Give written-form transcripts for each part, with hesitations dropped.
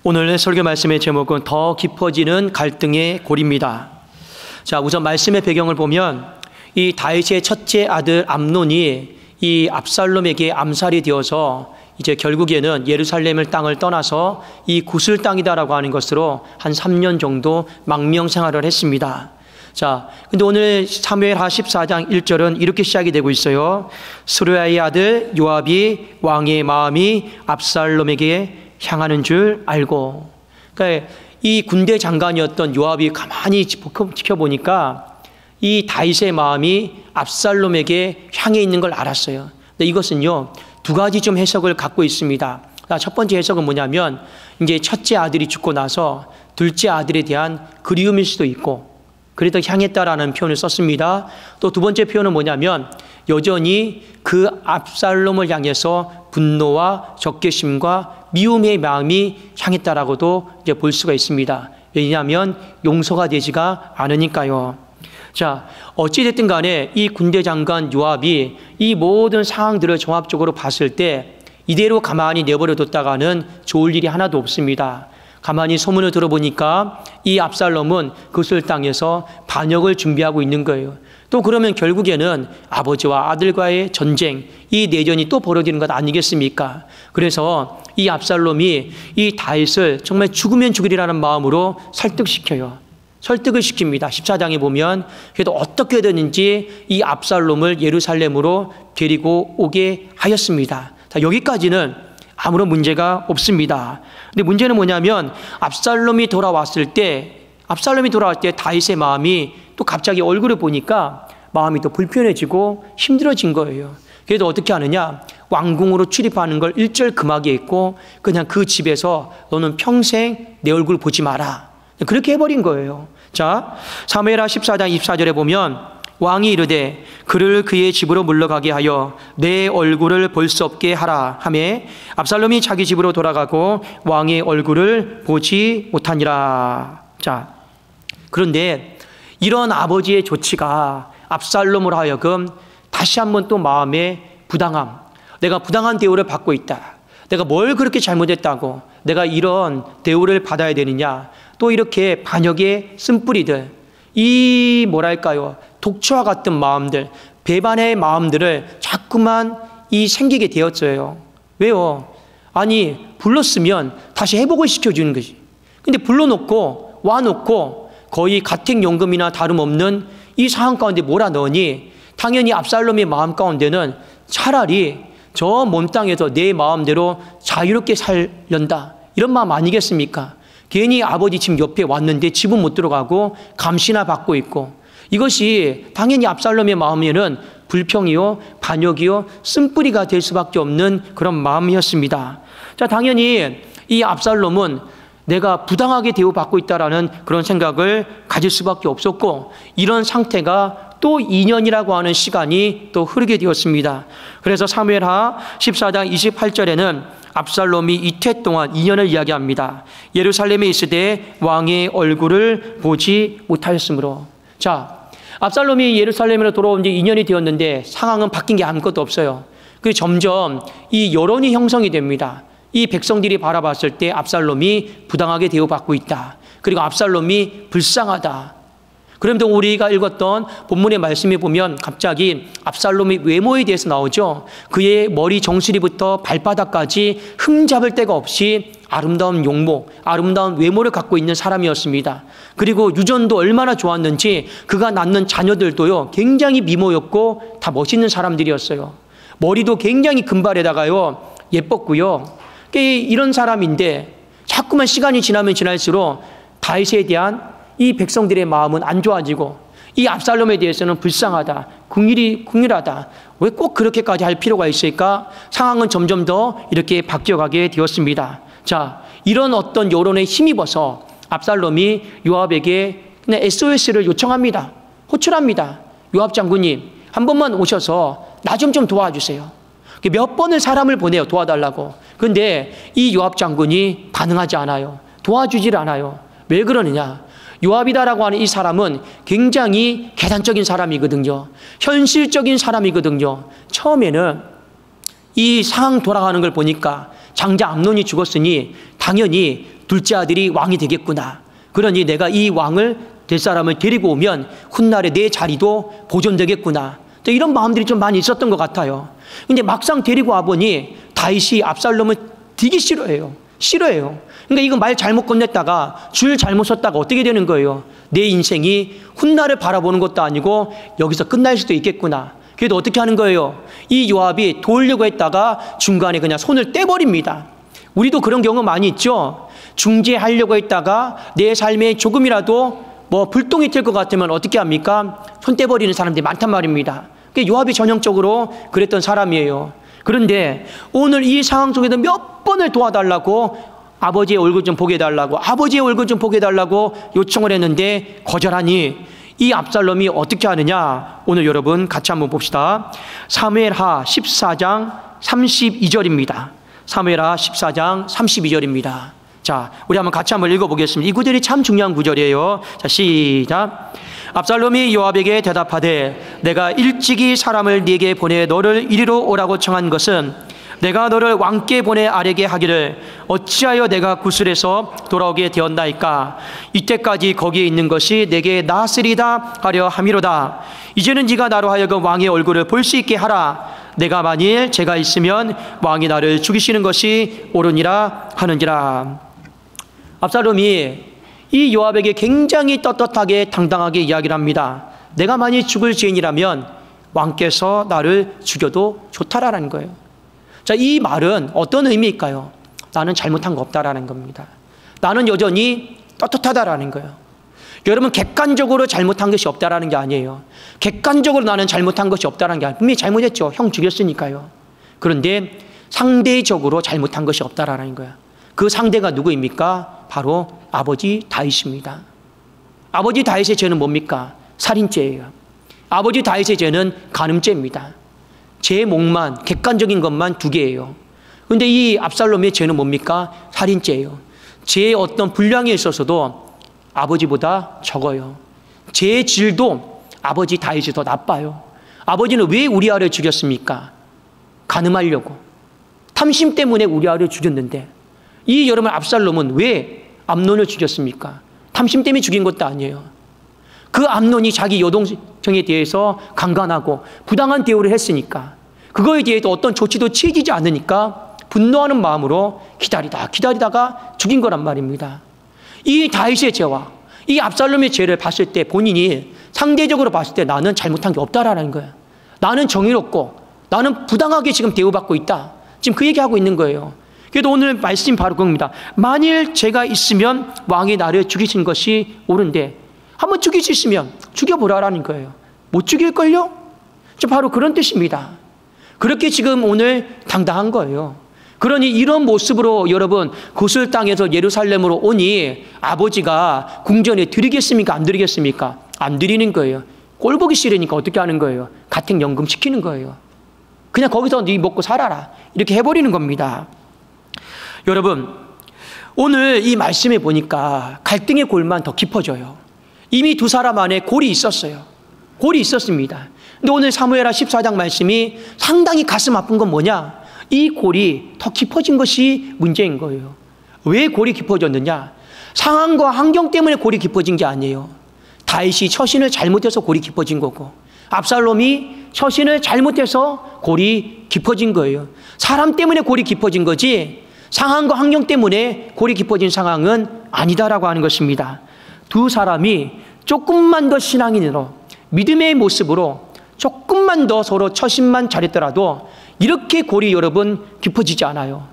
오늘 설교 말씀의 제목은 더 깊어지는 갈등의 고리입니다. 자, 우선 말씀의 배경을 보면 이 다윗의 첫째 아들 암논이 이 압살롬에게 암살이 되어서 이제 결국에는 예루살렘을 땅을 떠나서 이 구슬 땅이다라고 하는 것으로 한 3년 정도 망명 생활을 했습니다. 자, 근데 오늘 사무엘하 14장 1절은 이렇게 시작이 되고 있어요. 스루야의 아들 요압이 왕의 마음이 압살롬에게 향하는 줄 알고. 그러니까 이 군대 장관이었던 요압이 가만히 지켜보니까 이 다윗의 마음이 압살롬에게 향해 있는 걸 알았어요. 근데 이것은요, 두 가지 좀 해석을 갖고 있습니다. 첫 번째 해석은 뭐냐면 이제 첫째 아들이 죽고 나서 둘째 아들에 대한 그리움일 수도 있고, 그래도 향했다라는 표현을 썼습니다. 또 두 번째 표현은 뭐냐면 여전히 그 압살롬을 향해서 분노와 적개심과 미움의 마음이 향했다라고도 이제 볼 수가 있습니다. 왜냐하면 용서가 되지가 않으니까요. 자, 어찌됐든 간에 이 군대 장관 요압이 이 모든 상황들을 종합적으로 봤을 때 이대로 가만히 내버려뒀다가는 좋을 일이 하나도 없습니다. 가만히 소문을 들어보니까 이 압살롬은 구슬 땅에서 반역을 준비하고 있는 거예요. 또 그러면 결국에는 아버지와 아들과의 전쟁, 이 내전이 또 벌어지는 것 아니겠습니까? 그래서 이 압살롬이 이 다윗을 정말 죽으면 죽으리라는 마음으로 설득시켜요. 설득을 시킵니다. 14장에 보면 그래도 어떻게 되는지 이 압살롬을 예루살렘으로 데리고 오게 하였습니다. 자, 여기까지는 아무런 문제가 없습니다. 근데 문제는 뭐냐면 압살롬이 돌아왔을 때 다윗의 마음이 또 갑자기 얼굴을 보니까 마음이 또 불편해지고 힘들어진 거예요. 그래도 어떻게 하느냐? 왕궁으로 출입하는 걸 일절 금하게 했고 그냥 그 집에서 너는 평생 내 얼굴 보지 마라. 그렇게 해버린 거예요. 자, 사무엘하 14장 24절에 보면 왕이 이르되 그를 그의 집으로 물러가게 하여 내 얼굴을 볼 수 없게 하라 하매 압살롬이 자기 집으로 돌아가고 왕의 얼굴을 보지 못하니라. 자, 그런데 이런 아버지의 조치가 압살롬으로 하여금 다시 한번 또 마음의 부당함, 내가 부당한 대우를 받고 있다, 내가 뭘 그렇게 잘못했다고 내가 이런 대우를 받아야 되느냐, 또 이렇게 반역의 쓴뿌리들, 이 뭐랄까요, 독초와 같은 마음들, 배반의 마음들을 자꾸만 생기게 되었어요. 왜요? 아니, 불렀으면 다시 회복을 시켜주는 거지. 근데 불러놓고 와놓고 거의 가택연금이나 다름없는 이 상황 가운데 몰아넣으니 당연히 압살롬의 마음 가운데는 차라리 저 몸 땅에서 내 마음대로 자유롭게 살련다, 이런 마음 아니겠습니까? 괜히 아버지 집 옆에 왔는데 집은 못 들어가고 감시나 받고 있고, 이것이 당연히 압살롬의 마음에는 불평이요, 반역이요, 쓴뿌리가 될 수밖에 없는 그런 마음이었습니다. 자, 당연히 이 압살롬은 내가 부당하게 대우받고 있다라는 그런 생각을 가질 수밖에 없었고, 이런 상태가 또 2년이라고 하는 시간이 또 흐르게 되었습니다. 그래서 사무엘하 14장 28절에는 압살롬이 이태 동안 2년을 이야기합니다. 예루살렘에 있으되 왕의 얼굴을 보지 못하였으므로. 자, 압살롬이 예루살렘으로 돌아온 지 2년이 되었는데 상황은 바뀐 게 아무것도 없어요. 그 점점 이 여론이 형성이 됩니다. 이 백성들이 바라봤을 때 압살롬이 부당하게 대우받고 있다, 그리고 압살롬이 불쌍하다. 그런데 우리가 읽었던 본문의 말씀에 보면 갑자기 압살롬의 외모에 대해서 나오죠. 그의 머리 정수리부터 발바닥까지 흠잡을 데가 없이 아름다운 용모, 아름다운 외모를 갖고 있는 사람이었습니다. 그리고 유전도 얼마나 좋았는지 그가 낳는 자녀들도요, 굉장히 미모였고 다 멋있는 사람들이었어요. 머리도 굉장히 금발에다가요 예뻤고요. 이런 사람인데 자꾸만 시간이 지나면 지날수록 다윗에 대한 이 백성들의 마음은 안 좋아지고, 이 압살롬에 대해서는 불쌍하다, 궁일하다, 왜 꼭 그렇게까지 할 필요가 있을까? 상황은 점점 더 이렇게 바뀌어가게 되었습니다. 자, 이런 어떤 여론에 힘입어서 압살롬이 요압에게 그냥 SOS를 요청합니다. 호출합니다. 요압 장군님, 한 번만 오셔서 나 좀 도와주세요. 몇 번을 사람을 보내요, 도와달라고. 그런데 이 요압 장군이 반응하지 않아요. 도와주질 않아요. 왜 그러느냐? 요압이다라고 하는 이 사람은 굉장히 계산적인 사람이거든요. 현실적인 사람이거든요. 처음에는 이 상황 돌아가는 걸 보니까 장자 암논이 죽었으니 당연히 둘째 아들이 왕이 되겠구나. 그러니 내가 이 왕을 될 사람을 데리고 오면 훗날에 내 자리도 보존되겠구나. 이런 마음들이 좀 많이 있었던 것 같아요. 근데 막상 데리고 와보니 다윗이 압살롬을 되게 싫어해요. 그러니까 이거 말 잘못 건넸다가 줄 잘못 섰다가 어떻게 되는 거예요? 내 인생이 훗날을 바라보는 것도 아니고 여기서 끝날 수도 있겠구나. 그래도 어떻게 하는 거예요? 이 요압이 도우려고 했다가 중간에 그냥 손을 떼버립니다. 우리도 그런 경우 많이 있죠. 중재하려고 했다가 내 삶에 조금이라도 불똥이 튈 것 같으면 어떻게 합니까? 손 떼버리는 사람들이 많단 말입니다. 요압이 전형적으로 그랬던 사람이에요. 그런데 오늘 이 상황 속에서 몇 번을 도와달라고 아버지의 얼굴 좀 보게 해달라고 요청을 했는데 거절하니 이 압살롬이 어떻게 하느냐? 오늘 여러분 같이 한번 봅시다. 사무엘하 14장 32절입니다. 사무엘하 14장 32절입니다. 자, 우리 한번 같이 한번 읽어보겠습니다. 이 구절이 참 중요한 구절이에요. 자, 시작. 압살롬이 요압에게 대답하되 내가 일찍이 사람을 네게 보내 너를 이리로 오라고 청한 것은 내가 너를 왕께 보내 아뢰게 하기를 어찌하여 내가 구슬에서 돌아오게 되었나이까. 이때까지 거기에 있는 것이 내게 나으리다 하려 함이로다. 이제는 네가 나로 하여금 왕의 얼굴을 볼 수 있게 하라. 내가 만일 제가 있으면 왕이 나를 죽이시는 것이 옳으니라 하는지라. 압살롬이 이 요압에게 굉장히 떳떳하게 당당하게 이야기를 합니다. 내가 만일 죽을 죄인이라면 왕께서 나를 죽여도 좋다라는 거예요. 자, 이 말은 어떤 의미일까요? 나는 잘못한 거 없다라는 겁니다. 나는 여전히 떳떳하다라는 거예요. 여러분, 객관적으로 잘못한 것이 없다라는 게 아니에요. 객관적으로 나는 잘못한 것이 없다라는 게 아니에요. 분명히 잘못했죠. 형 죽였으니까요. 그런데 상대적으로 잘못한 것이 없다라는 거예요. 그 상대가 누구입니까? 바로 아버지 다윗입니다. 아버지 다윗의 죄는 뭡니까? 살인죄예요. 아버지 다윗의 죄는 간음죄입니다. 제 목만, 객관적인 것만 두 개예요. 그런데 이 압살롬의 죄는 뭡니까? 살인죄예요. 죄의 어떤 분량에 있어서도 아버지보다 적어요. 죄의 질도 아버지 다윗이 더 나빠요. 아버지는 왜 우리아를 죽였습니까? 간음하려고. 탐심 때문에 우리아를 죽였는데 이 여러분 압살롬은 왜 암논을 죽였습니까? 탐심 때문에 죽인 것도 아니에요. 그 암논이 자기 여동생에 대해서 강간하고 부당한 대우를 했으니까 그거에 대해서 어떤 조치도 취해지지 않으니까 분노하는 마음으로 기다리다가 죽인 거란 말입니다. 이 다윗의 죄와 이 압살롬의 죄를 봤을 때 본인이 상대적으로 봤을 때 나는 잘못한 게 없다라는 거예요. 나는 정의롭고 나는 부당하게 지금 대우받고 있다. 지금 그 얘기하고 있는 거예요. 그래도 오늘 말씀 바로 그겁니다. 만일 제가 있으면 왕이 나를 죽이신 것이 옳은데 한번 죽일 수 있으면 죽여보라라는 거예요. 못 죽일걸요? 바로 그런 뜻입니다. 그렇게 지금 오늘 당당한 거예요. 그러니 이런 모습으로 여러분 구슬 땅에서 예루살렘으로 오니 아버지가 궁전에 드리겠습니까? 안 드리겠습니까? 안 드리는 거예요. 꼴 보기 싫으니까 어떻게 하는 거예요? 가택연금 시키는 거예요. 그냥 거기서 네 먹고 살아라 이렇게 해버리는 겁니다. 여러분, 오늘 이 말씀에 보니까 갈등의 골만 더 깊어져요. 이미 두 사람 안에 골이 있었어요. 골이 있었습니다. 근데 오늘 사무엘하 14장 말씀이 상당히 가슴 아픈 건 뭐냐? 이 골이 더 깊어진 것이 문제인 거예요. 왜 골이 깊어졌느냐? 상황과 환경 때문에 골이 깊어진 게 아니에요. 다윗이 처신을 잘못해서 골이 깊어진 거고 압살롬이 처신을 잘못해서 골이 깊어진 거예요. 사람 때문에 골이 깊어진 거지 상황과 환경 때문에 골이 깊어진 상황은 아니다라고 하는 것입니다. 두 사람이 조금만 더 신앙인으로 믿음의 모습으로 조금만 더 서로 처신만 잘했더라도 이렇게 골이 여러분 깊어지지 않아요.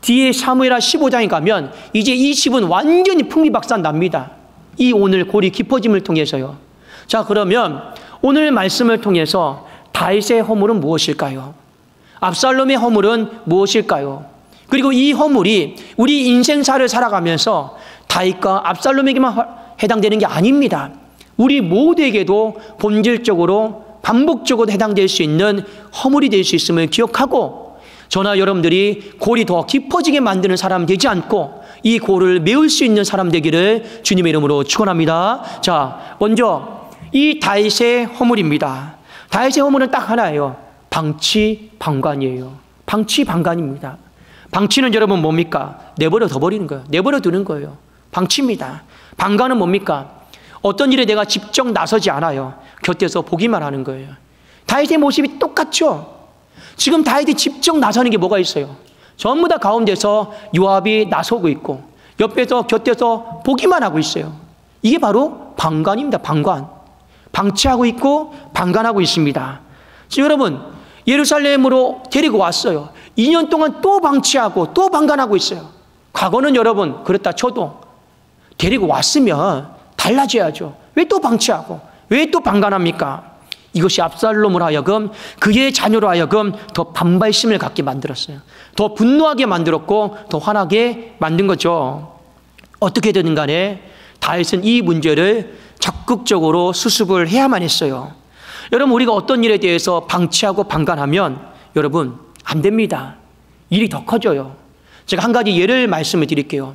뒤에 사무엘하 15장에 가면 이제 이 집은 완전히 풍비박산 납니다. 이 오늘 골이 깊어짐을 통해서요. 자, 그러면 오늘 말씀을 통해서 다윗의 허물은 무엇일까요? 압살롬의 허물은 무엇일까요? 그리고 이 허물이 우리 인생사를 살아가면서 다윗과 압살롬에게만 해당되는 게 아닙니다. 우리 모두에게도 본질적으로 반복적으로 해당될 수 있는 허물이 될 수 있음을 기억하고 저나 여러분들이 골이 더 깊어지게 만드는 사람 되지 않고 이 골을 메울 수 있는 사람 되기를 주님의 이름으로 축원합니다. 자, 먼저 이 다윗의 허물입니다. 다윗의 허물은 딱 하나예요. 방치방관이에요. 방치방관입니다. 방치는 여러분 뭡니까? 내버려 둬버리는 거예요. 내버려 두는 거예요. 방치입니다. 방관은 뭡니까? 어떤 일에 내가 직접 나서지 않아요. 곁에서 보기만 하는 거예요. 다윗의 모습이 똑같죠? 지금 다윗이 직접 나서는 게 뭐가 있어요? 전부 다 가운데서 요압이 나서고 있고 옆에서 곁에서 보기만 하고 있어요. 이게 바로 방관입니다. 방관. 방치하고 있고 방관하고 있습니다. 지금 여러분 예루살렘으로 데리고 왔어요. 2년 동안 또 방치하고 또 방관하고 있어요. 과거는 여러분 그렇다 쳐도 데리고 왔으면 달라져야죠. 왜 또 방치하고 왜 또 방관합니까? 이것이 압살롬을 하여금 그의 자녀로 하여금 더 반발심을 갖게 만들었어요. 더 분노하게 만들었고 더 화나게 만든 거죠. 어떻게 되든 간에 다윗은 이 문제를 적극적으로 수습을 해야만 했어요. 여러분 우리가 어떤 일에 대해서 방치하고 방관하면 여러분 안 됩니다. 일이 더 커져요. 제가 한 가지 예를 말씀을 드릴게요.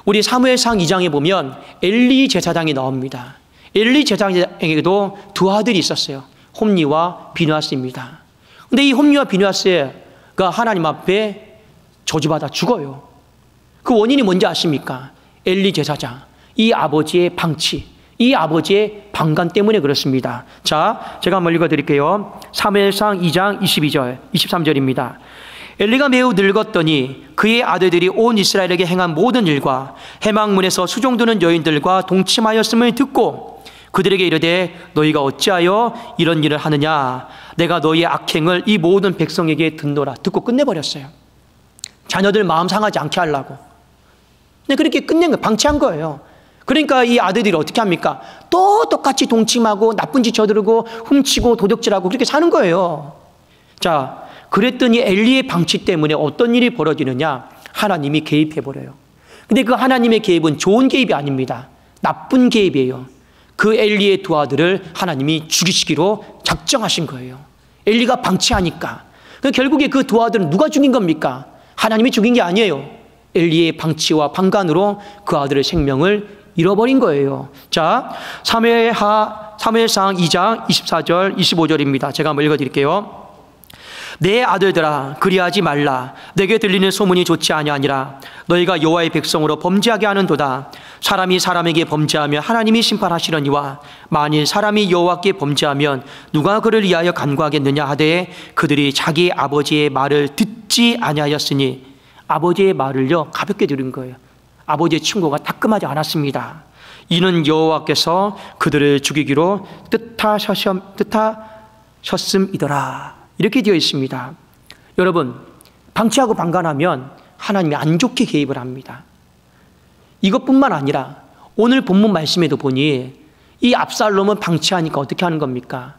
우리 사무엘상 2장에 보면 엘리 제사장이 나옵니다. 엘리 제사장에게도 두 아들이 있었어요. 홈리와 비누아스입니다. 근데 이 홈리와 비누아스가 하나님 앞에 저주받아 죽어요. 그 원인이 뭔지 아십니까? 엘리 제사장, 이 아버지의 방치, 이 아버지의 방관 때문에 그렇습니다. 자, 제가 한번 읽어드릴게요. 사무엘상 2장 22절, 23절입니다. 엘리가 매우 늙었더니 그의 아들들이 온 이스라엘에게 행한 모든 일과 해망문에서 수종드는 여인들과 동침하였음을 듣고 그들에게 이르되 너희가 어찌하여 이런 일을 하느냐? 내가 너희의 악행을 이 모든 백성에게 듣노라. 듣고 끝내버렸어요. 자녀들 마음 상하지 않게 하려고. 근데 그렇게 끝낸 거예요. 방치한 거예요. 그러니까 이 아들들이 어떻게 합니까? 또 똑같이 동침하고 나쁜 짓 저지르고 훔치고 도둑질하고 그렇게 사는 거예요. 자, 그랬더니 엘리의 방치 때문에 어떤 일이 벌어지느냐? 하나님이 개입해버려요. 근데 그 하나님의 개입은 좋은 개입이 아닙니다. 나쁜 개입이에요. 그 엘리의 두 아들을 하나님이 죽이시기로 작정하신 거예요. 엘리가 방치하니까. 결국에 그 두 아들은 누가 죽인 겁니까? 하나님이 죽인 게 아니에요. 엘리의 방치와 방관으로 그 아들의 생명을 잃어버린 거예요. 자, 사무엘상 2장 24절 25절입니다. 제가 한번 읽어드릴게요. 내 아들들아 그리하지 말라. 내게 들리는 소문이 좋지 아니하니라. 너희가 여호와의 백성으로 범죄하게 하는도다. 사람이 사람에게 범죄하며 하나님이 심판하시려니와 만일 사람이 여호와께 범죄하면 누가 그를 위하여 간구하겠느냐 하되 그들이 자기 아버지의 말을 듣지 아니하였으니 아버지의 말을요 가볍게 들은 거예요. 아버지의 충고가 따끔하지 않았습니다. 이는 여호와께서 그들을 죽이기로 뜻하셨음이더라. 이렇게 되어 있습니다. 여러분 방치하고 방관하면 하나님이 안 좋게 개입을 합니다. 이것뿐만 아니라 오늘 본문 말씀에도 보니 이 압살롬은 방치하니까 어떻게 하는 겁니까?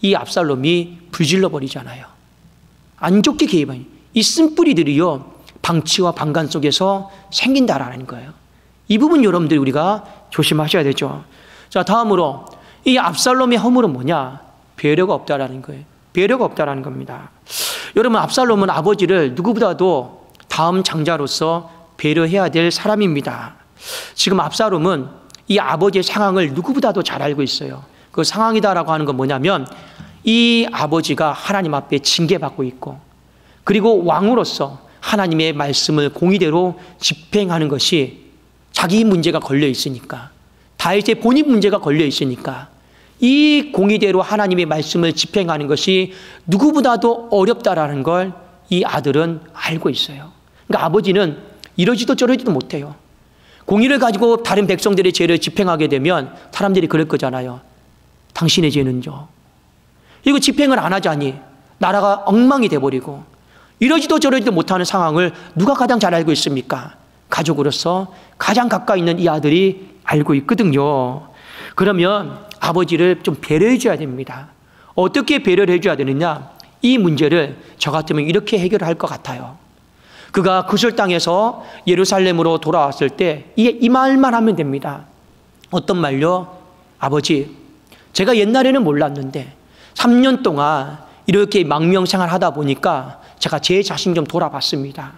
이 압살롬이 불질러 버리잖아요. 안 좋게 개입하니 이 쓴뿌리들이요 방치와 방관 속에서 생긴다라는 거예요. 이 부분 여러분들이 우리가 조심하셔야 되죠. 자, 다음으로 이 압살롬의 허물은 뭐냐? 배려가 없다라는 거예요. 배려가 없다라는 겁니다. 여러분 압살롬은 아버지를 누구보다도 다음 장자로서 배려해야 될 사람입니다. 지금 압살롬은 이 아버지의 상황을 누구보다도 잘 알고 있어요. 그 상황이다라고 하는 건 뭐냐면 이 아버지가 하나님 앞에 징계받고 있고 그리고 왕으로서 하나님의 말씀을 공의대로 집행하는 것이 자기 문제가 걸려 있으니까 다윗의 본인 문제가 걸려 있으니까 이 공의대로 하나님의 말씀을 집행하는 것이 누구보다도 어렵다라는 걸 이 아들은 알고 있어요. 그러니까 아버지는 이러지도 저러지도 못해요. 공의를 가지고 다른 백성들의 죄를 집행하게 되면 사람들이 그럴 거잖아요. 당신의 죄는요. 이거 집행을 안 하자니 나라가 엉망이 돼버리고 이러지도 저러지도 못하는 상황을 누가 가장 잘 알고 있습니까? 가족으로서 가장 가까이 있는 이 아들이 알고 있거든요. 그러면 아버지를 좀 배려해 줘야 됩니다. 어떻게 배려를 해줘야 되느냐? 이 문제를 저 같으면 이렇게 해결할 것 같아요. 그가 구슬 땅에서 예루살렘으로 돌아왔을 때 이 말만 하면 됩니다. 어떤 말요? 아버지, 제가 옛날에는 몰랐는데 3년 동안 이렇게 망명생활 하다 보니까 제가 제 자신 좀 돌아봤습니다.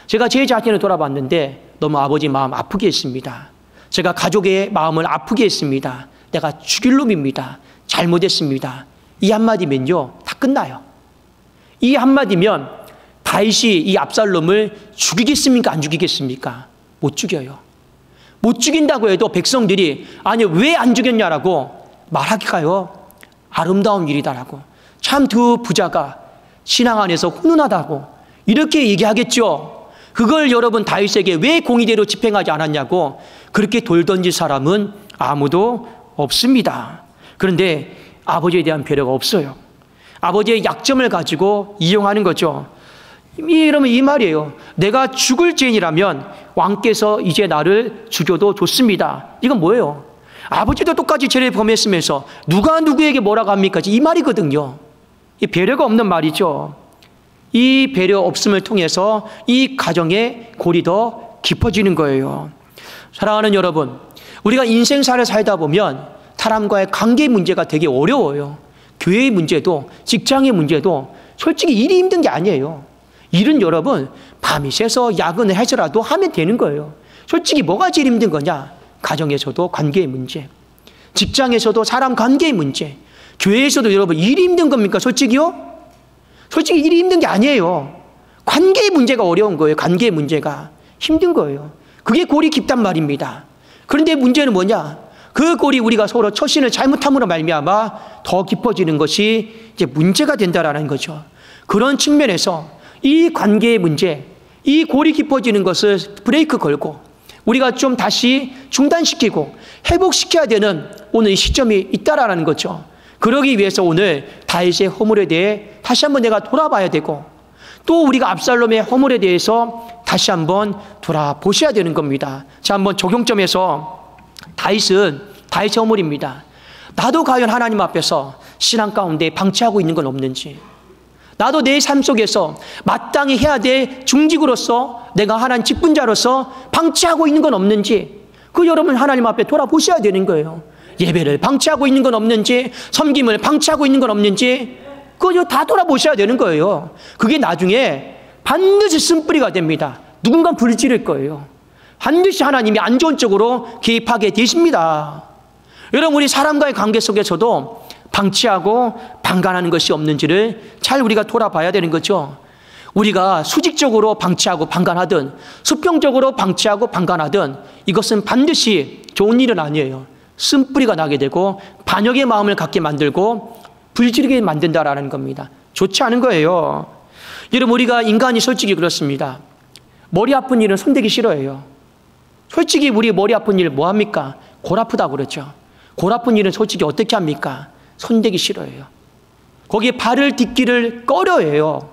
제가 제 자신을 돌아봤는데 너무 아버지 마음 아프게 했습니다. 제가 가족의 마음을 아프게 했습니다. 내가 죽일 놈입니다. 잘못했습니다. 이 한마디면요 다 끝나요. 이 한마디면 다윗이 이 압살롬을 죽이겠습니까? 안 죽이겠습니까? 못 죽여요. 못 죽인다고 해도 백성들이 아니 왜 안 죽였냐라고 말하기가요 아름다운 일이다라고, 참 두 부자가 신앙 안에서 훈훈하다고 이렇게 얘기하겠죠. 그걸 여러분 다윗에게 왜 공의대로 집행하지 않았냐고 그렇게 돌 던질 사람은 아무도 없습니다. 그런데 아버지에 대한 배려가 없어요. 아버지의 약점을 가지고 이용하는 거죠. 이러면 이 말이에요. 내가 죽을 죄인이라면 왕께서 이제 나를 죽여도 좋습니다. 이건 뭐예요? 아버지도 똑같이 죄를 범했으면서 누가 누구에게 뭐라고 합니까? 이 말이거든요. 이 배려가 없는 말이죠. 이 배려 없음을 통해서 이 가정의 골이 더 깊어지는 거예요. 사랑하는 여러분, 우리가 인생사를 살다 보면 사람과의 관계 문제가 되게 어려워요. 교회의 문제도 직장의 문제도 솔직히 일이 힘든 게 아니에요. 일은 여러분 밤이 새서 야근을 해서라도 하면 되는 거예요. 솔직히 뭐가 제일 힘든 거냐? 가정에서도 관계의 문제, 직장에서도 사람 관계의 문제, 교회에서도 여러분 일이 힘든 겁니까? 솔직히요? 솔직히 일이 힘든 게 아니에요. 관계의 문제가 어려운 거예요. 관계의 문제가 힘든 거예요. 그게 골이 깊단 말입니다. 그런데 문제는 뭐냐? 그 골이 우리가 서로 처신을 잘못함으로 말미암아 더 깊어지는 것이 이제 문제가 된다라는 거죠. 그런 측면에서 이 관계의 문제, 이 골이 깊어지는 것을 브레이크 걸고 우리가 좀 다시 중단시키고 회복시켜야 되는 오늘 이 시점이 있다라는 거죠. 그러기 위해서 오늘 다윗의 허물에 대해 다시 한번 내가 돌아봐야 되고 또 우리가 압살롬의 허물에 대해서 다시 한번 돌아보셔야 되는 겁니다. 자, 한번 적용점에서 다윗의 허물입니다. 나도 과연 하나님 앞에서 신앙 가운데 방치하고 있는 건 없는지, 나도 내 삶 속에서 마땅히 해야 될 중직으로서 내가 하나님 직분자로서 방치하고 있는 건 없는지, 그 여러분 하나님 앞에 돌아보셔야 되는 거예요. 예배를 방치하고 있는 건 없는지, 섬김을 방치하고 있는 건 없는지, 그거 다 돌아보셔야 되는 거예요. 그게 나중에 반드시 쓴뿌리가 됩니다. 누군가 불지를 거예요. 반드시 하나님이 안 좋은 쪽으로 개입하게 되십니다. 여러분, 우리 사람과의 관계 속에서도 방치하고 방관하는 것이 없는지를 잘 우리가 돌아봐야 되는 거죠. 우리가 수직적으로 방치하고 방관하든 수평적으로 방치하고 방관하든 이것은 반드시 좋은 일은 아니에요. 쓴뿌리가 나게 되고 반역의 마음을 갖게 만들고 불지르게 만든다라는 겁니다. 좋지 않은 거예요. 여러분, 우리가 인간이 솔직히 그렇습니다. 머리 아픈 일은 손대기 싫어해요. 솔직히 우리 머리 아픈 일 뭐 합니까? 골 아프다고 그러죠. 골 아픈 일은 솔직히 어떻게 합니까? 손대기 싫어해요. 거기에 발을 딛기를 꺼려해요.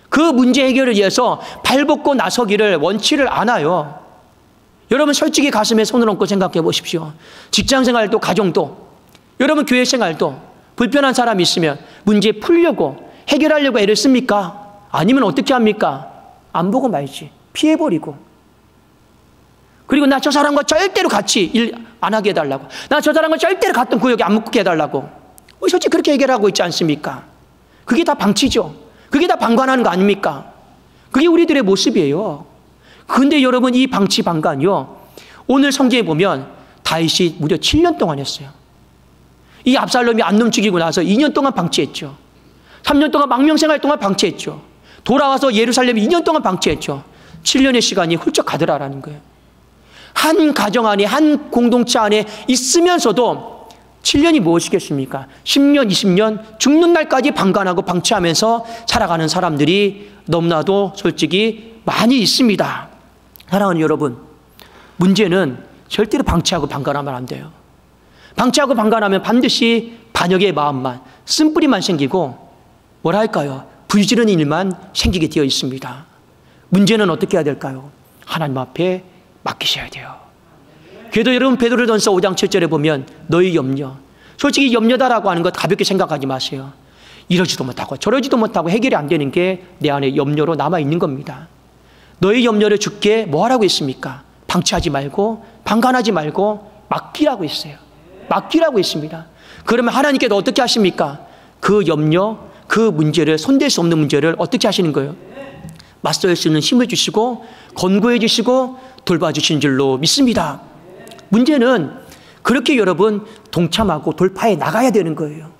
그 문제 해결을 위해서 발벗고 나서기를 원치를 않아요. 여러분, 솔직히 가슴에 손을 얹고 생각해 보십시오. 직장생활도 가정도, 여러분 교회 생활도 불편한 사람이 있으면 문제 풀려고 해결하려고 애를 씁니까? 아니면 어떻게 합니까? 안 보고 말지. 피해버리고. 그리고 나 저 사람과 절대로 같이 일 안 하게 해달라고. 나 저 사람과 절대로 같은 구역에 안 묵게 해달라고. 솔직히 그렇게 해결하고 있지 않습니까? 그게 다 방치죠. 그게 다 방관하는 거 아닙니까? 그게 우리들의 모습이에요. 그런데 여러분, 이 방치 방관이요, 오늘 성경에 보면 다윗이 무려 7년 동안 했어요. 이 압살롬이 암놈 죽이고 나서 2년 동안 방치했죠. 3년 동안 망명생활 동안 방치했죠. 돌아와서 예루살렘에 2년 동안 방치했죠. 7년의 시간이 훌쩍 가더라라는 거예요. 한 가정 안에, 한 공동체 안에 있으면서도 7년이 무엇이겠습니까? 10년, 20년 죽는 날까지 방관하고 방치하면서 살아가는 사람들이 너무나도 솔직히 많이 있습니다. 사랑하는 여러분, 문제는 절대로 방치하고 방관하면 안 돼요. 방치하고 방관하면 반드시 반역의 마음만, 쓴뿌리만 생기고 뭐랄까요? 불지르는 일만 생기게 되어 있습니다. 문제는 어떻게 해야 될까요? 하나님 앞에 맡기셔야 돼요. 그래도 여러분, 베드로전서 5장 7절에 보면 너희 염려, 솔직히 염려다라고 하는 것 가볍게 생각하지 마세요. 이러지도 못하고 저러지도 못하고 해결이 안 되는 게 내 안에 염려로 남아있는 겁니다. 너희 염려를 주께 뭐 하라고 했습니까? 방치하지 말고 방관하지 말고 맡기라고 했어요. 맡기라고 했습니다. 그러면 하나님께서 어떻게 하십니까? 그 염려, 그 문제를, 손댈 수 없는 문제를 어떻게 하시는 거예요? 맞설 수 있는 힘을 주시고 권고해 주시고 돌봐주신 줄로 믿습니다. 문제는 그렇게 여러분 동참하고 돌파해 나가야 되는 거예요.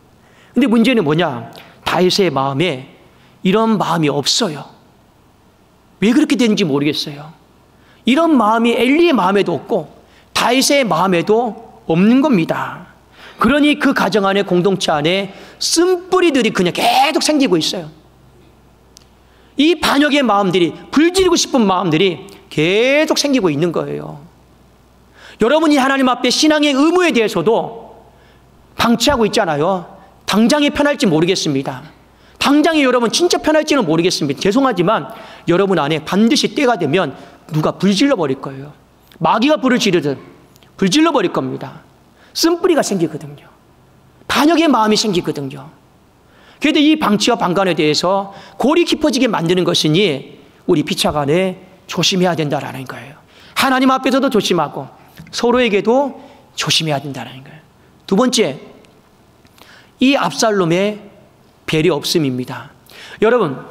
근데 문제는 뭐냐? 다윗의 마음에 이런 마음이 없어요. 왜 그렇게 되는지 모르겠어요. 이런 마음이 엘리의 마음에도 없고 다윗의 마음에도 없는 겁니다. 그러니 그 가정 안에, 공동체 안에 쓴뿌리들이 그냥 계속 생기고 있어요. 이 반역의 마음들이, 불지르고 싶은 마음들이 계속 생기고 있는 거예요. 여러분이 하나님 앞에 신앙의 의무에 대해서도 방치하고 있잖아요. 당장이 편할지 모르겠습니다. 당장이 여러분 진짜 편할지는 모르겠습니다. 죄송하지만 여러분 안에 반드시 때가 되면 누가 불질러 버릴 거예요. 마귀가 불을 지르듯 불질러 버릴 겁니다. 쓴뿌리가 생기거든요. 반역의 마음이 생기거든요. 그래도 이 방치와 방관에 대해서 골이 깊어지게 만드는 것이니 우리 피차간에 조심해야 된다라는 거예요. 하나님 앞에서도 조심하고 서로에게도 조심해야 된다는 거예요. 두 번째, 이 압살롬의 배려 없음입니다. 여러분,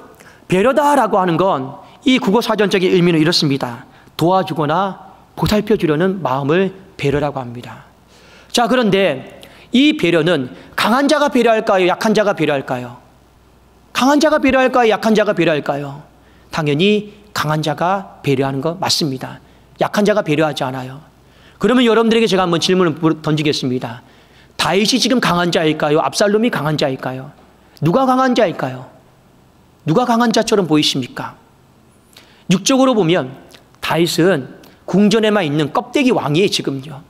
배려다라고 하는 건 이 국어사전적인 의미는 이렇습니다. 도와주거나 보살펴 주려는 마음을 배려라고 합니다. 자, 그런데 이 배려는 강한 자가 배려할까요? 약한 자가 배려할까요? 강한 자가 배려할까요? 약한 자가 배려할까요? 당연히 강한 자가 배려하는 거 맞습니다. 약한 자가 배려하지 않아요. 그러면 여러분들에게 제가 한번 질문을 던지겠습니다. 다윗이 지금 강한 자일까요? 압살롬이 강한 자일까요? 누가 강한 자일까요? 누가 강한 자처럼 보이십니까? 육적으로 보면 다윗은 궁전에만 있는 껍데기 왕이에요, 지금요.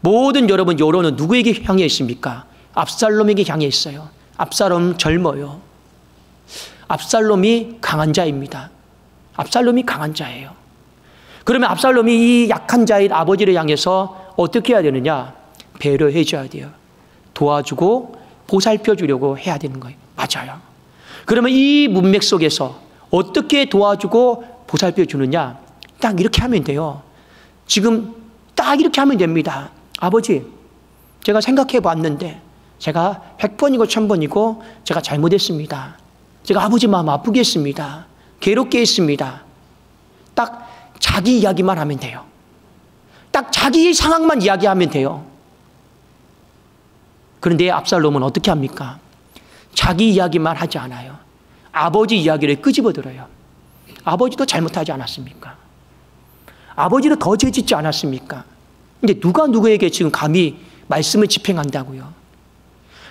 모든 여러분 여론은 누구에게 향해 있습니까? 압살롬에게 향해 있어요. 압살롬 젊어요. 압살롬이 강한 자입니다. 압살롬이 강한 자예요. 그러면 압살롬이 이 약한 자인 아버지를 향해서 어떻게 해야 되느냐? 배려해 줘야 돼요. 도와주고 보살펴 주려고 해야 되는 거예요. 맞아요. 그러면 이 문맥 속에서 어떻게 도와주고 보살펴 주느냐? 딱 이렇게 하면 돼요. 지금 딱 이렇게 하면 됩니다. 아버지, 제가 생각해 봤는데 제가 100번이고 1000번이고 제가 잘못했습니다. 제가 아버지 마음 아프게 했습니다. 괴롭게 했습니다. 딱 자기 이야기만 하면 돼요. 딱 자기 상황만 이야기하면 돼요. 그런데 압살롬은 어떻게 합니까? 자기 이야기만 하지 않아요. 아버지 이야기를 끄집어들어요. 아버지도 잘못하지 않았습니까? 아버지도 더 죄짓지 않았습니까? 근데 누가 누구에게 지금 감히 말씀을 집행한다고요?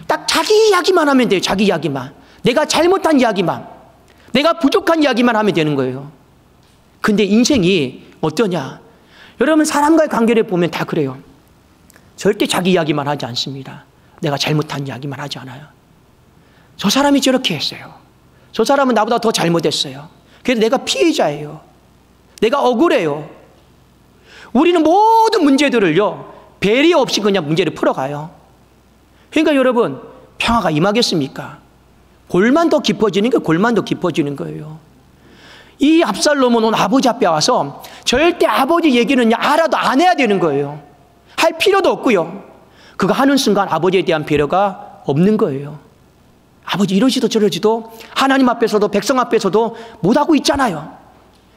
딱 자기 이야기만 하면 돼요. 자기 이야기만. 내가 잘못한 이야기만. 내가 부족한 이야기만 하면 되는 거예요. 근데 인생이 어떠냐? 여러분 사람과의 관계를 보면 다 그래요. 절대 자기 이야기만 하지 않습니다. 내가 잘못한 이야기만 하지 않아요. 저 사람이 저렇게 했어요. 저 사람은 나보다 더 잘못했어요. 그래서 내가 피해자예요. 내가 억울해요. 우리는 모든 문제들을요, 배려 없이 그냥 문제를 풀어가요. 그러니까 여러분, 평화가 임하겠습니까? 골만 더 깊어지는 게 골만 더 깊어지는 거예요. 이 압살롬은 오늘 아버지 앞에 와서 절대 아버지 얘기는 알아도 안 해야 되는 거예요. 할 필요도 없고요. 그거 하는 순간 아버지에 대한 배려가 없는 거예요. 아버지 이러지도 저러지도 하나님 앞에서도 백성 앞에서도 못하고 있잖아요.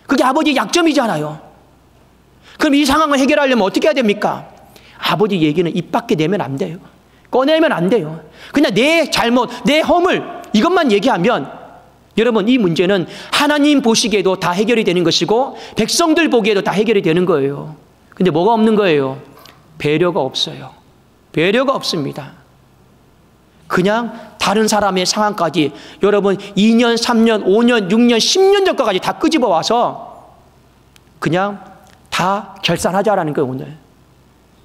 그게 아버지의 약점이잖아요. 그럼 이 상황을 해결하려면 어떻게 해야 됩니까? 아버지 얘기는 입 밖에 내면 안 돼요. 꺼내면 안 돼요. 그냥 내 잘못, 내 허물 이것만 얘기하면 여러분 이 문제는 하나님 보시기에도 다 해결이 되는 것이고 백성들 보기에도 다 해결이 되는 거예요. 근데 뭐가 없는 거예요? 배려가 없어요. 배려가 없습니다. 그냥 다른 사람의 상황까지 여러분 2년, 3년, 5년, 6년, 10년 전까지 다 끄집어 와서 그냥 다 결산하자라는 거예요, 오늘.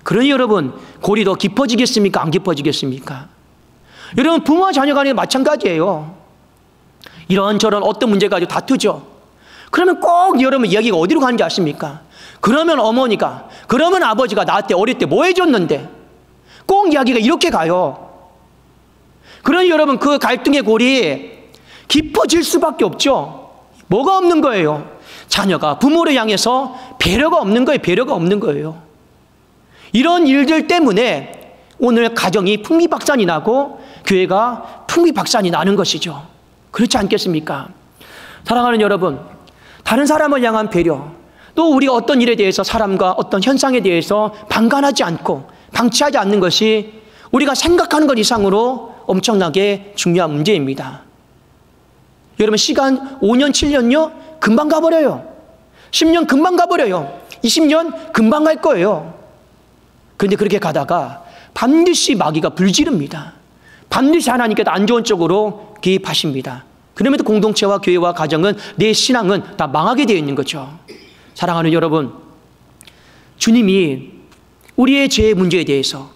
그러니 여러분, 골이 더 깊어지겠습니까? 안 깊어지겠습니까? 여러분, 부모와 자녀 간에 마찬가지예요. 이런저런 어떤 문제 가지고 다투죠. 그러면 꼭 여러분 이야기가 어디로 가는지 아십니까? 그러면 어머니가, 그러면 아버지가 나한테 어릴 때 뭐 해줬는데? 꼭 이야기가 이렇게 가요. 그러니 여러분 그 갈등의 골이 깊어질 수밖에 없죠. 뭐가 없는 거예요? 자녀가 부모를 향해서 배려가 없는 거예요. 배려가 없는 거예요. 이런 일들 때문에 오늘 가정이 풍비박산이 나고 교회가 풍비박산이 나는 것이죠. 그렇지 않겠습니까? 사랑하는 여러분, 다른 사람을 향한 배려, 또 우리가 어떤 일에 대해서 사람과 어떤 현상에 대해서 방관하지 않고 방치하지 않는 것이 우리가 생각하는 것 이상으로 엄청나게 중요한 문제입니다. 여러분 시간 5년, 7년요? 금방 가버려요. 10년 금방 가버려요. 20년 금방 갈 거예요. 그런데 그렇게 가다가 반드시 마귀가 불지릅니다. 반드시 하나님께서 안 좋은 쪽으로 개입하십니다. 그러면서 공동체와 교회와 가정은, 내 신앙은 다 망하게 되어 있는 거죠. 사랑하는 여러분, 주님이 우리의 죄의 문제에 대해서,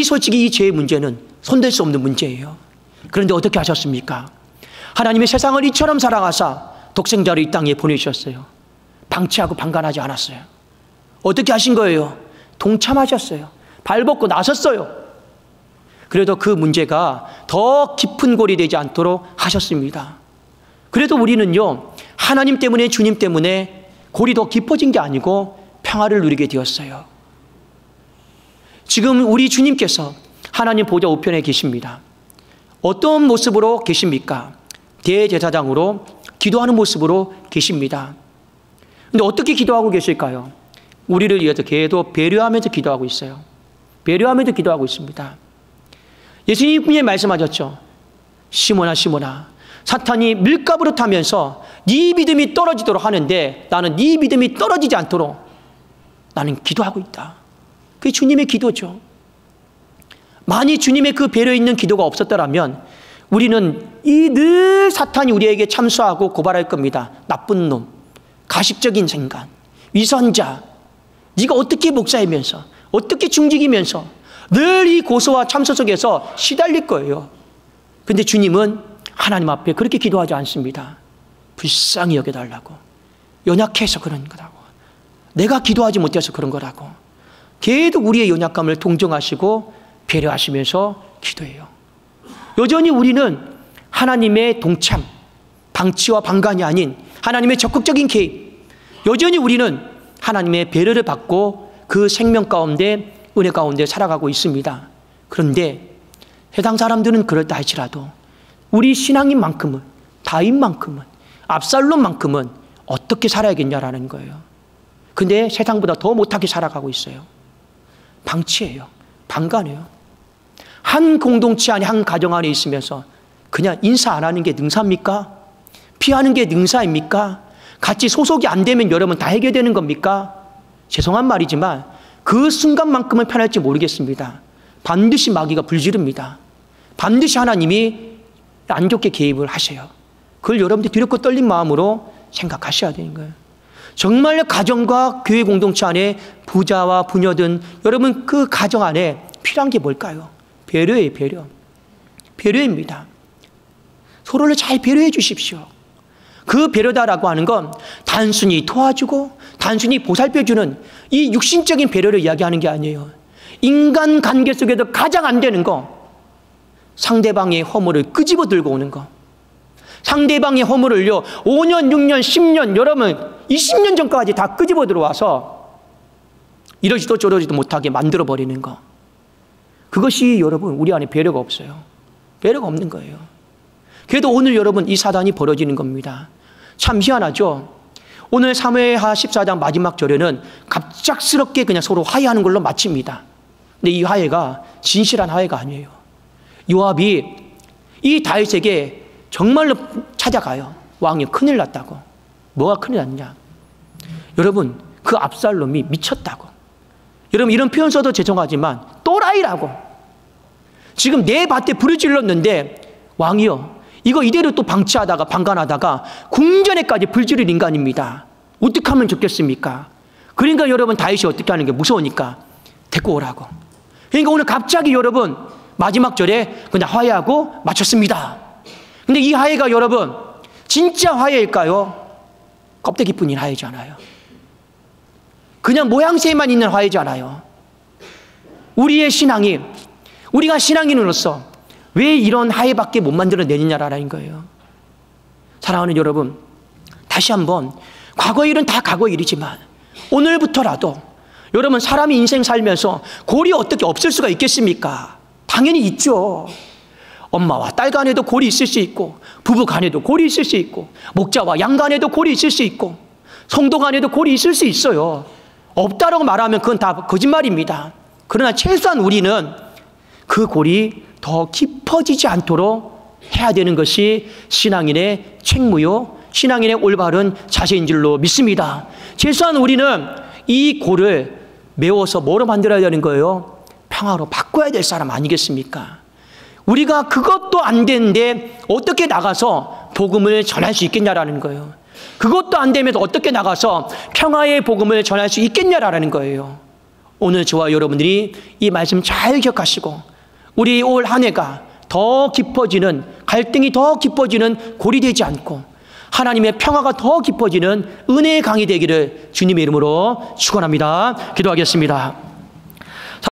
솔직히 이 죄의 문제는 손댈 수 없는 문제예요. 그런데 어떻게 하셨습니까? 하나님의 세상을 이처럼 사랑하사 독생자를 이 땅에 보내주셨어요. 방치하고 방관하지 않았어요. 어떻게 하신 거예요? 동참하셨어요. 발벗고 나섰어요. 그래도 그 문제가 더 깊은 골이 되지 않도록 하셨습니다. 그래도 우리는요, 하나님 때문에, 주님 때문에 골이 더 깊어진 게 아니고 평화를 누리게 되었어요. 지금 우리 주님께서 하나님 보좌 우편에 계십니다. 어떤 모습으로 계십니까? 대제사장으로 기도하는 모습으로 계십니다. 근데 어떻게 기도하고 계실까요? 우리를 위해서 계속 배려하면서 기도하고 있어요. 배려하면서 기도하고 있습니다. 예수님이 말씀하셨죠. 시몬아, 시몬아, 사탄이 밀가부를 타면서 네 믿음이 떨어지도록 하는데 나는 네 믿음이 떨어지지 않도록 나는 기도하고 있다. 그게 주님의 기도죠. 만약 주님의 그 배려 있는 기도가 없었더라면 우리는 늘 사탄이 우리에게 참수하고 고발할 겁니다. 나쁜 놈, 가식적인 생각, 위선자, 네가 어떻게 목사이면서, 어떻게 중직이면서 늘 이 고소와 참소 속에서 시달릴 거예요. 그런데 주님은 하나님 앞에 그렇게 기도하지 않습니다. 불쌍히 여겨달라고, 연약해서 그런 거라고, 내가 기도하지 못해서 그런 거라고, 계속 우리의 연약감을 동정하시고 배려하시면서 기도해요. 여전히 우리는 하나님의 동참, 방치와 방관이 아닌 하나님의 적극적인 개입, 여전히 우리는 하나님의 배려를 받고 그 생명 가운데, 은혜 가운데 살아가고 있습니다. 그런데 세상 사람들은 그렇다 할지라도 우리 신앙인 만큼은, 다윗만큼은, 압살롬만큼은 어떻게 살아야겠냐라는 거예요. 근데 세상보다 더 못하게 살아가고 있어요. 방치예요. 방관해요. 한 공동체 안에, 한 가정 안에 있으면서 그냥 인사 안 하는 게 능사입니까? 피하는 게 능사입니까? 같이 소속이 안 되면 여러분 다 해결되는 겁니까? 죄송한 말이지만 그 순간만큼은 편할지 모르겠습니다. 반드시 마귀가 불지릅니다. 반드시 하나님이 안 좋게 개입을 하셔요. 그걸 여러분들이 두렵고 떨린 마음으로 생각하셔야 되는 거예요. 정말 가정과 교회 공동체 안에 부자와 부녀든 여러분 그 가정 안에 필요한 게 뭘까요? 배려예요. 배려. 배려입니다. 서로를 잘 배려해 주십시오. 그 배려다라고 하는 건 단순히 도와주고 단순히 보살펴주는 이 육신적인 배려를 이야기하는 게 아니에요. 인간 관계 속에도 가장 안 되는 거, 상대방의 허물을 끄집어 들고 오는 거. 상대방의 허물을요 5년, 6년, 10년, 여러분 20년 전까지 다 끄집어 들어와서 이러지도 저러지도 못하게 만들어버리는 거. 그것이 여러분 우리 안에 배려가 없어요. 배려가 없는 거예요. 그래도 오늘 여러분 이 사단이 벌어지는 겁니다. 참 희한하죠. 오늘 사무엘하 14장 마지막 절에는 갑작스럽게 그냥 서로 화해하는 걸로 마칩니다. 근데 이 화해가 진실한 화해가 아니에요. 요압이 이 다윗에게 정말로 찾아가요. 왕이 큰일 났다고. 뭐가 큰일 났냐? 여러분 그 압살롬이 미쳤다고. 여러분 이런 표현 써도 죄송하지만 또라이라고. 지금 내 밭에 불을 질렀는데 왕이요, 이거 이대로 또 방치하다가 방관하다가 궁전에까지 불지를 인간입니다. 어떻게 하면 좋겠습니까? 그러니까 여러분 다윗이 어떻게 하는 게 무서우니까 데리고 오라고. 그러니까 오늘 갑자기 여러분 마지막 절에 그냥 화해하고 마쳤습니다. 근데 이 화해가 여러분 진짜 화해일까요? 껍데기뿐인 화해잖아요. 그냥 모양새만 있는 화해잖아요. 우리의 신앙이, 우리가 신앙인으로서 왜 이런 화해밖에 못 만들어내느냐라는 거예요. 사랑하는 여러분, 다시 한번 과거의 일은 다 과거의 일이지만 오늘부터라도 여러분 사람이 인생 살면서 골이 어떻게 없을 수가 있겠습니까? 당연히 있죠. 엄마와 딸 간에도 골이 있을 수 있고, 부부 간에도 골이 있을 수 있고, 목자와 양 간에도 골이 있을 수 있고, 성도 간에도 골이 있을 수 있어요. 없다라고 말하면 그건 다 거짓말입니다. 그러나 최소한 우리는 그 골이 더 깊어지지 않도록 해야 되는 것이 신앙인의 책무요, 신앙인의 올바른 자세인 줄로 믿습니다. 최소한 우리는 이 골을 메워서 뭐로 만들어야 되는 거예요? 평화로 바꿔야 될 사람 아니겠습니까? 우리가 그것도 안 되는데 어떻게 나가서 복음을 전할 수 있겠냐라는 거예요. 그것도 안 되면서 어떻게 나가서 평화의 복음을 전할 수 있겠냐라는 거예요. 오늘 저와 여러분들이 이 말씀 잘 기억하시고 우리 올 한 해가 더 깊어지는, 갈등이 더 깊어지는 골이 되지 않고 하나님의 평화가 더 깊어지는 은혜의 강이 되기를 주님의 이름으로 축원합니다. 기도하겠습니다.